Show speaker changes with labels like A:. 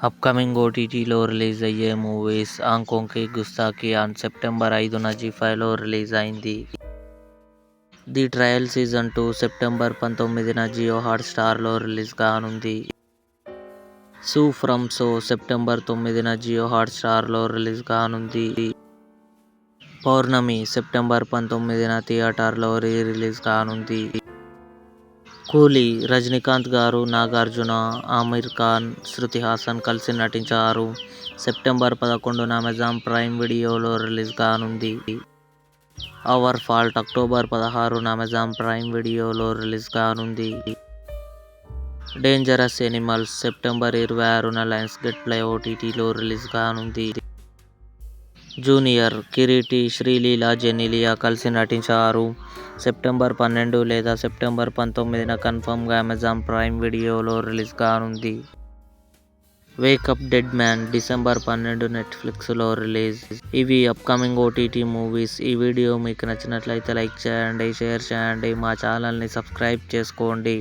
A: Upcoming ఓటీటీలో release అయ్యే movies 'Aankhon Ki Gustakhi' on September 5న జీ5లో రిలీజ్ అయింది. ది ట్రయల్ సీజన్ 2 సెప్టెంబర్ 19న జియో హాట్స్టార్లో రిలీజ్ కానుంది. సూ ఫ్రమ్ సో సెప్టెంబర్ 9న జియో హాట్స్టార్లో రిలీజ్ కానుంది. పౌర్ణమి సెప్టెంబర్ 19న థియేటర్లో రిలీజ్ కానుంది. కూలీ రజనీకాంత్ గారు, నాగార్జున, ఆమిర్ ఖాన్, శృతి హాసన్ కలిసి నటించారు. సెప్టెంబర్ 11న అమెజాన్ ప్రైమ్ వీడియోలో రిలీజ్ కానుంది. అవర్ ఫాల్ట్ అక్టోబర్ 16న అమెజాన్ ప్రైమ్ వీడియోలో రిలీజ్ కానుంది. డేంజరస్ ఎనిమల్స్ సెప్టెంబర్ 26న లయన్స్ గేట్ ప్లే ఓటీటీలో రిలీజ్ కానుంది. జూనియర్ కిరీటి, శ్రీలీల, జెన్నెలియా కలిసి నటించారు. సెప్టెంబర్ 12 లేదా సెప్టెంబర్ 19న కన్ఫర్మ్గా అమెజాన్ ప్రైమ్ వీడియోలో రిలీజ్ కానుంది. వేకప్ డెడ్ మ్యాన్ డిసెంబర్ 12 నెట్ఫ్లిక్స్లో రిలీజ్. ఇవి అప్కమింగ్ ఓటీటీ మూవీస్. ఈ వీడియో మీకు నచ్చినట్లయితే లైక్ చేయండి, షేర్ చేయండి, మా ఛానల్ని సబ్స్క్రైబ్ చేసుకోండి.